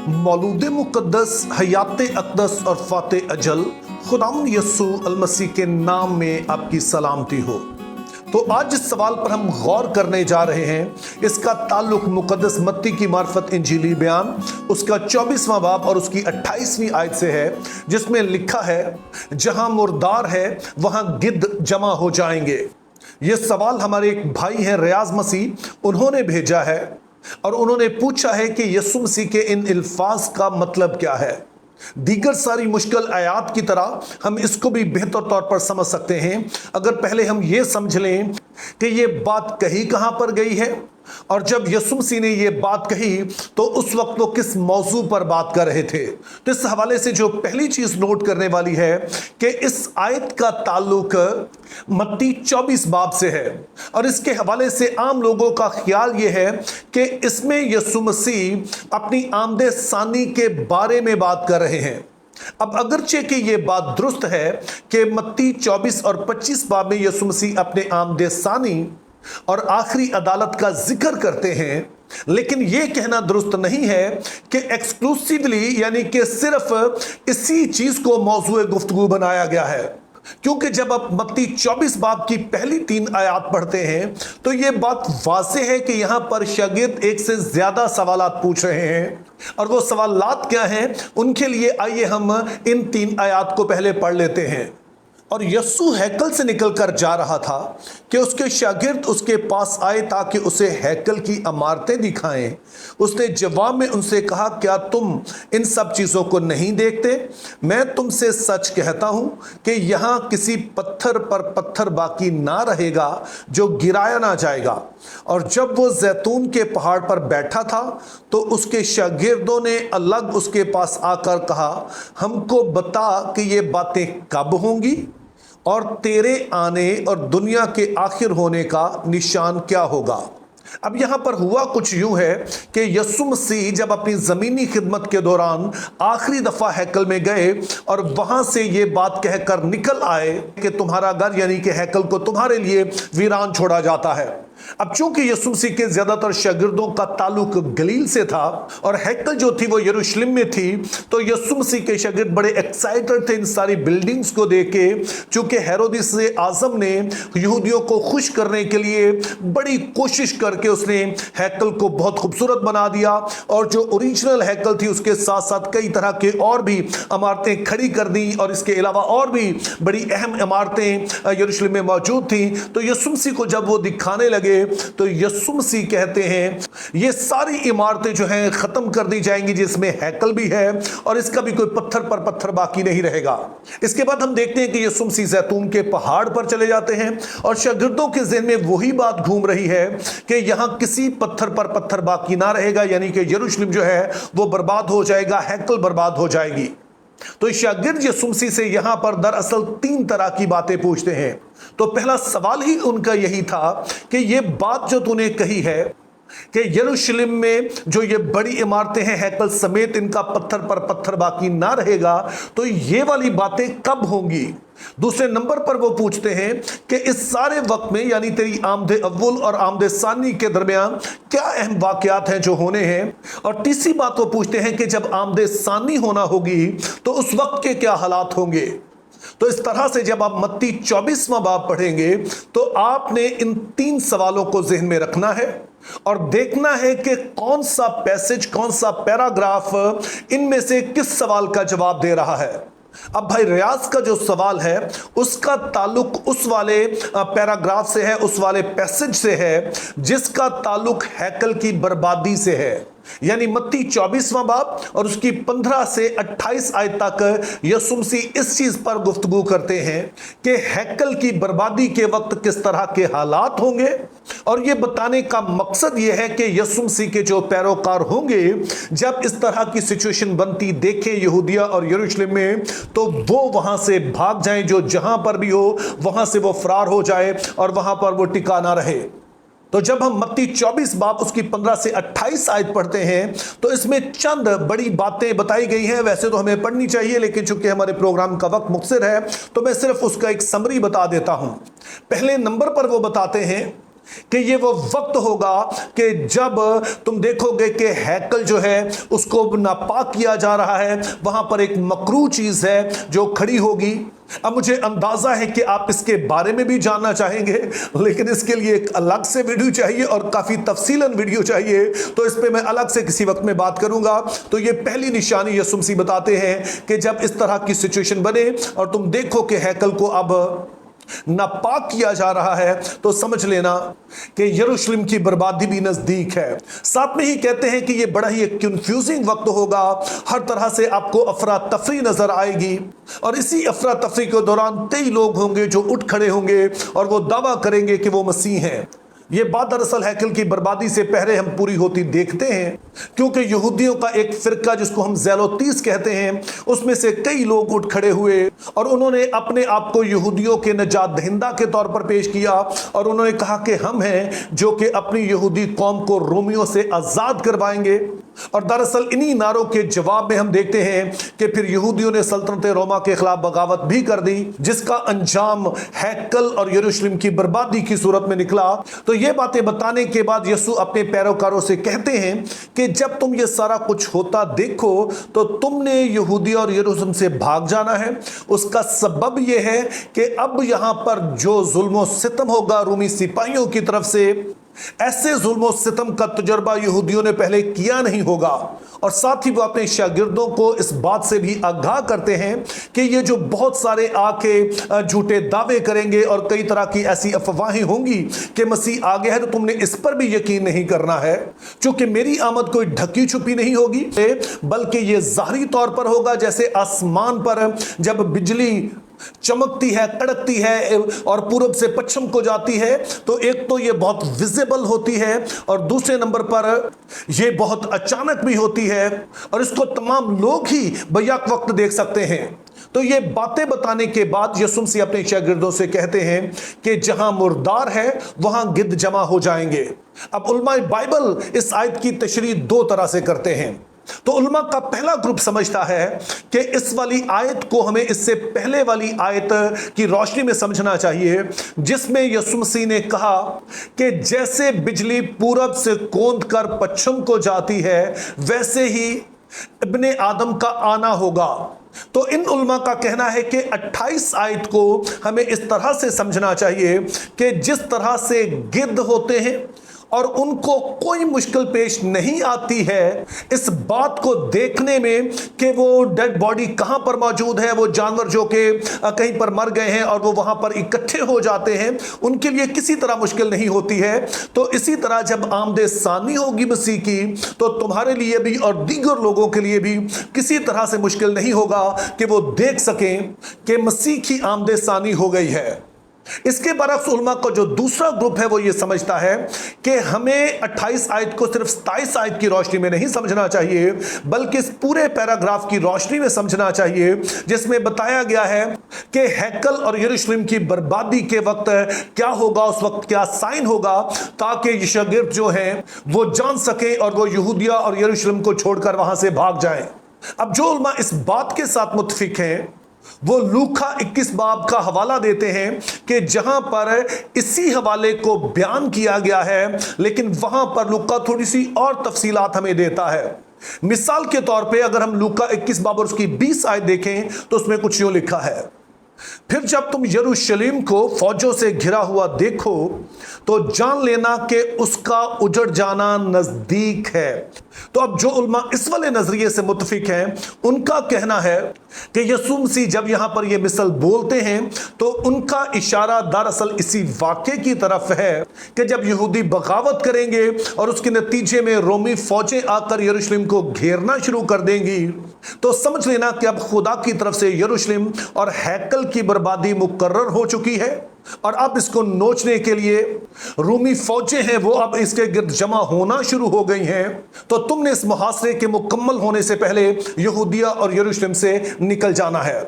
मौलूद मुक़द्दस हयात अक़दस और फ़ाते अजल खुदावंद यस्सु अल-मसीह के नाम में आपकी सलामती हो। तो आज इस सवाल पर हम गौर करने जा रहे हैं। इसका ताल्लुक मुक़द्दस मत्ती की मार्फत इंजीली बयान उसका 24वां बाब और उसकी 28वीं आयत से है, जिसमें लिखा है, जहां मुर्दार है वहां गिद्ध जमा हो जाएंगे। ये सवाल हमारे एक भाई हैं रियाज मसीह, उन्होंने भेजा है और उन्होंने पूछा है कि यीशु मसीह के इन अल्फाज का मतलब क्या है। दीगर सारी मुश्किल आयात की तरह हम इसको भी बेहतर तौर पर समझ सकते हैं अगर पहले हम ये समझ लें कि ये बात कही कहां पर गई है, और जब यीशु मसीह ने ये बात कही तो उस वक्त वो किस मौजू पर बात कर रहे थे। तो इस हवाले से जो पहली चीज नोट करने वाली है कि इस आयत का ताल्लुक मत्ती 24 बाब से है, और इसके हवाले से आम लोगों का ख्याल ये है कि इसमें यीशु मसीह अपनी आमदे सानी के बारे में बात कर रहे हैं। अब अगरचे कि ये बात दुरुस्त है कि मत्ती 24 और 25 बाब में यीशु मसीह अपने आमदे सानी और आखिरी अदालत का जिक्र करते हैं, लेकिन यह कहना दुरुस्त नहीं है कि एक्सक्लूसिवली यानी कि सिर्फ इसी चीज को मौजूए गुफ्तगू बनाया गया है। क्योंकि जब आप मत्ती 24 बाब की पहली 3 आयत पढ़ते हैं तो यह बात वाज़ेह है कि यहां पर शागिर्द एक से ज्यादा सवालात पूछ रहे हैं, और वो सवालात क्या हैं उनके लिए आइए हम इन 3 आयत को पहले पढ़ लेते हैं। और यस्सु हैकल से निकलकर जा रहा था कि उसके शागिर्द उसके पास आए ताकि उसे हैकल की इमारतें दिखाएं। उसने जवाब में उनसे कहा, क्या तुम इन सब चीज़ों को नहीं देखते? मैं तुमसे सच कहता हूं कि यहाँ किसी पत्थर पर पत्थर बाकी ना रहेगा जो गिराया ना जाएगा। और जब वो जैतून के पहाड़ पर बैठा था तो उसके शागिर्दों ने अलग उसके पास आकर कहा, हमको बता कि ये बातें कब होंगी और तेरे आने और दुनिया के आखिर होने का निशान क्या होगा। अब यहां पर हुआ कुछ यूं है कि यीशु मसीह जब अपनी जमीनी खिदमत के दौरान आखिरी दफा हैकल में गए और वहां से ये बात कहकर निकल आए कि तुम्हारा घर यानी कि हैकल को तुम्हारे लिए वीरान छोड़ा जाता है। अब चूंकि यीशु मसीह के ज्यादातर शागिर्दों का ताल्लुक गलील से था और हैकल जो थी वो यरूशलेम में थी, तो यीशु मसीह के शागिर्द बड़े एक्साइटेड थे इन सारी बिल्डिंग्स को देख के। चूंकि हेरोदिस आजम ने यहूदियों को खुश करने के लिए बड़ी कोशिश करके उसने हैकल को बहुत खूबसूरत बना दिया, और जो ओरिजिनल हैकल थी उसके साथ साथ कई तरह के और भी इमारतें खड़ी कर दी, और इसके अलावा और भी बड़ी अहम इमारतें यरूशलेम में मौजूद थी। तो यीशु मसीह को जब वो दिखाने लगे तो यीशु मसीह कहते हैं ये सारी इमारतें जो हैं खत्म कर दी जाएंगी जिसमें हैकल भी है, और इसका भी कोई पत्थर पर पत्थर बाकी नहीं रहेगा। इसके बाद हम देखते हैं कि यीशु मसीह जैतून के पहाड़ पर चले जाते हैं और शागिर्दों के ज़हन में वही बात घूम रही है कि यहां किसी पत्थर पर पत्थर बाकी ना रहेगा, यानी कि यरूशलेम जो है वो बर्बाद हो जाएगा, हैकल बर्बाद हो जाएगी। तो शागिर्द यीशु मसीह से यहां पर दरअसल 3 तरह की बातें पूछते हैं। तो पहला सवाल ही उनका यही था कि ये बात जो तूने कही है कि यरूशलेम में जो ये बड़ी इमारतें हैं हैकल समेत इनका पत्थर पर पत्थर बाकी ना रहेगा, तो ये वाली बातें कब होंगी। दूसरे नंबर पर वो पूछते हैं कि इस सारे वक्त में यानी तेरी आमदे अव्वल और आमदे सानी के दरमियान क्या अहम वाकयात हैं जो होने हैं। और तीसरी बात वो पूछते हैं कि जब आमदे सानी होना होगी तो उस वक्त के क्या हालात होंगे। तो इस तरह से जब आप मत्ती 24वां बाब पढ़ेंगे तो आपने इन 3 सवालों को ज़हन में रखना है और देखना है कि कौन सा पैसेज, कौन सा पैराग्राफ इनमें से किस सवाल का जवाब दे रहा है। अब भाई रियाज का जो सवाल है उसका ताल्लुक उस वाले पैराग्राफ से है, उस वाले पैसेज से है जिसका ताल्लुक हैकल की बर्बादी से है, यानी मत्ती 24वां बाब और उसकी 15 से 28 आयत तक यीशु मसीह इस चीज पर गुफ्तगू करते हैं कि हैकल की बर्बादी के वक्त किस तरह के हालात होंगे। और यह बताने का मकसद यह है कि यीशु मसीह के जो पैरोकार होंगे जब इस तरह की सिचुएशन बनती देखें यहूदिया और यरूशलेम में, तो वो वहां से भाग जाएं, जो जहां पर भी हो वहां से वो फरार हो जाए और वहां पर वो टिका ना रहे। तो जब हम मत्ती 24 बाब उसकी 15 से 28 आयत पढ़ते हैं तो इसमें चंद बड़ी बातें बताई गई हैं। वैसे तो हमें पढ़नी चाहिए, लेकिन चूंकि हमारे प्रोग्राम का वक्त मुख्तसर है तो मैं सिर्फ उसका एक समरी बता देता हूं। पहले नंबर पर वो बताते हैं कि ये वो वक्त होगा कि जब तुम देखोगे कि हैकल जो है उसको नापाक किया जा रहा है, वहां पर एक मकरूह चीज है जो खड़ी होगी। अब मुझे अंदाजा है कि आप इसके बारे में भी जानना चाहेंगे, लेकिन इसके लिए एक अलग से वीडियो चाहिए और काफी तफसीलन वीडियो चाहिए, तो इस पे मैं अलग से किसी वक्त में बात करूंगा। तो ये पहली निशानी यीशु मसीह बताते हैं कि जब इस तरह की सिचुएशन बने और तुम देखो कि हैकल को अब नापाक किया जा रहा है, तो समझ लेना कि यरूशलेम की बर्बादी भी नजदीक है। साथ में ही कहते हैं कि यह बड़ा ही एक कंफ्यूजिंग वक्त होगा, हर तरह से आपको अफरा तफरी नजर आएगी, और इसी अफरा तफरी के दौरान कई लोग होंगे जो उठ खड़े होंगे और वो दावा करेंगे कि वो मसीह हैं। ये बात दरअसल हैकल की बर्बादी से पहले हम पूरी होती देखते हैं, क्योंकि यहूदियों का एक फिरका जिसको हम ज़ेलोतीस कहते हैं, उसमें से कई लोग उठ खड़े हुए और उन्होंने अपने आप को यहूदियों के निजात दहिंदा के तौर पर पेश किया और उन्होंने कहा कि हम हैं जो कि अपनी यहूदी कौम को रोमियों से आज़ाद करवाएंगे। और दरअसल इन्हीं नारों के जवाब में हम देखते हैं कि फिर यहूदियों ने सल्तनत रोमा के खिलाफ बगावत भी कर दी, जिसका अंजाम हैकल और यरूशलेम की बर्बादी की सूरत में निकला। तो ये बातें बताने के बाद यीशु अपने पैरोकारों से कहते हैं कि जब तुम ये सारा कुछ होता देखो तो तुमने यहूदिया और यरूशलेम से भाग जाना है। उसका सबब यह है कि अब यहां पर जो जुल्म सितम होगा रूमी सिपाहियों की तरफ से, ऐसे जुल्म सितम का तजुर्बा यहूदियों ने पहले किया नहीं होगा। और साथ ही वो अपने शागिर्दों को इस बात से भी आगाह करते हैं कि ये जो बहुत सारे आके झूठे दावे करेंगे और कई तरह की ऐसी अफवाहें होंगी कि मसीह आ गया है, तो तुमने इस पर भी यकीन नहीं करना है, क्योंकि मेरी आमद कोई ढकी छुपी नहीं होगी, बल्कि ये ज़ाहरी तौर पर होगा जैसे आसमान पर जब बिजली चमकती है, कड़कती है और पूरब से पश्चिम को जाती है, तो एक तो ये बहुत विजिबल होती है और दूसरे नंबर पर ये बहुत अचानक भी होती है और इसको तमाम लोग ही बैक वक्त देख सकते हैं। तो ये बातें बताने के बाद यीशु मसीह अपने शागिर्दों से कहते हैं कि जहां मुर्दार है वहां गिद्ध जमा हो जाएंगे। अब उलमाए बाइबल इस आयत की तशरीह दो तरह से करते हैं। तो उलमा का पहला ग्रुप समझता है कि इस वाली आयत को हमें इससे पहले वाली आयत की रोशनी में समझना चाहिए, जिसमें यीशु मसीह ने कहा कि जैसे बिजली पूरब से कौंध कर पश्चिम को जाती है, वैसे ही इब्ने आदम का आना होगा। तो इन उलमा का कहना है कि 28 आयत को हमें इस तरह से समझना चाहिए कि जिस तरह से गिद्ध होते हैं और उनको कोई मुश्किल पेश नहीं आती है इस बात को देखने में कि वो डेड बॉडी कहां पर मौजूद है, वो जानवर जो कि कहीं पर मर गए हैं और वो वहां पर इकट्ठे हो जाते हैं, उनके लिए किसी तरह मुश्किल नहीं होती है। तो इसी तरह जब आमदे सानी होगी मसीह की, तो तुम्हारे लिए भी और दीगर लोगों के लिए भी किसी तरह से मुश्किल नहीं होगा कि वो देख सकें कि मसीह की आमदे सानी हो गई है। इसके बरक्स उलमा का जो दूसरा ग्रुप है वो ये समझता है कि हमें 28 आयत को सिर्फ 27 आयत की रोशनी में नहीं समझना चाहिए, बल्कि इस पूरे पैराग्राफ की रोशनी में समझना चाहिए, जिसमें बताया गया है कि हैकल और यरूशलेम की बर्बादी के वक्त क्या होगा, उस वक्त क्या साइन होगा, ताकि शागिर्द जो हैं वो जान सकें और वो यहूदिया और यरूशलेम को छोड़कर वहां से भाग जाएं। अब जो उलमा इस बात के साथ मुत्तफिक हैं वो लूका 21 बाब का हवाला देते हैं कि जहां पर इसी हवाले को बयान किया गया है, लेकिन वहां पर लूका थोड़ी सी और तफसीलात हमें देता है। मिसाल के तौर पे अगर हम लूका 21 बाब और उसकी 20 आयत देखें तो उसमें कुछ यूं लिखा है, फिर जब तुम यरूशलेम को फौजों से घिरा हुआ देखो तो जान लेना कि उसका उजड़ जाना नजदीक है। तो अब जो उलमा इस वाले नजरिए से मुत्तफिक हैं, उनका कहना है कि यीशु मसीह जब यहां पर यह मिसल बोलते हैं तो उनका इशारा दरअसल इसी वाक़े की तरफ है कि जब यहूदी बगावत करेंगे और उसके नतीजे में रोमी फौजें आकर यरूशलेम को घेरना शुरू कर देंगी, तो समझ लेना कि अब खुदा की तरफ से यरूशलेम और हैकल की बर्बादी मुकर्रर हो चुकी है और अब इसको नोचने के लिए रूमी फौजें हैं वो अब इसके गिर्द जमा होना शुरू हो गई हैं। तो तुमने इस मुहासरे के मुकम्मल होने से पहले यहूदिया और यरूशलेम से निकल जाना है।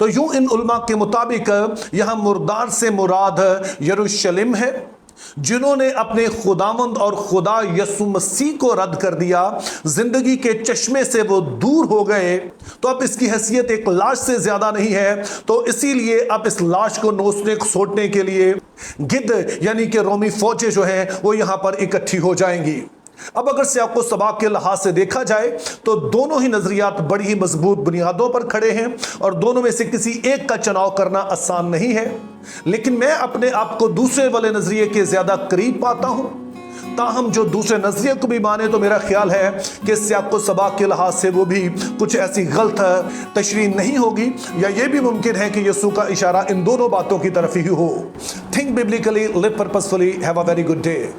तो यूं इन उलमा के मुताबिक यहां मुर्दार से मुराद यरूशलेम है जिन्होंने अपने खुदावंद और खुदा यसु मसीह को रद्द कर दिया, जिंदगी के चश्मे से वो दूर हो गए, तो अब इसकी हैसियत एक लाश से ज्यादा नहीं है। तो इसीलिए अब इस लाश को नोचने सोटने के लिए गिद्ध यानी कि रोमी फौजें जो हैं वो यहां पर इकट्ठी हो जाएंगी। अब अगर सियाको सबाक के लिहाज से देखा जाए तो दोनों ही नजरियात बड़ी ही मजबूत बुनियादों पर खड़े हैं और दोनों में से किसी एक का चुनाव करना आसान नहीं है। लेकिन मैं अपने आप को दूसरे वाले नजरिए के ज्यादा करीब पाता हूं। ताहम जो दूसरे नजरिए को भी माने तो मेरा ख्याल है कि सियाको सबाक के लिहाज से वो भी कुछ ऐसी गलत तशरीह नहीं होगी, या ये भी मुमकिन है कि यसू का इशारा इन दोनों बातों की तरफ ही हो। Think biblically, live purposefully, have a very good day.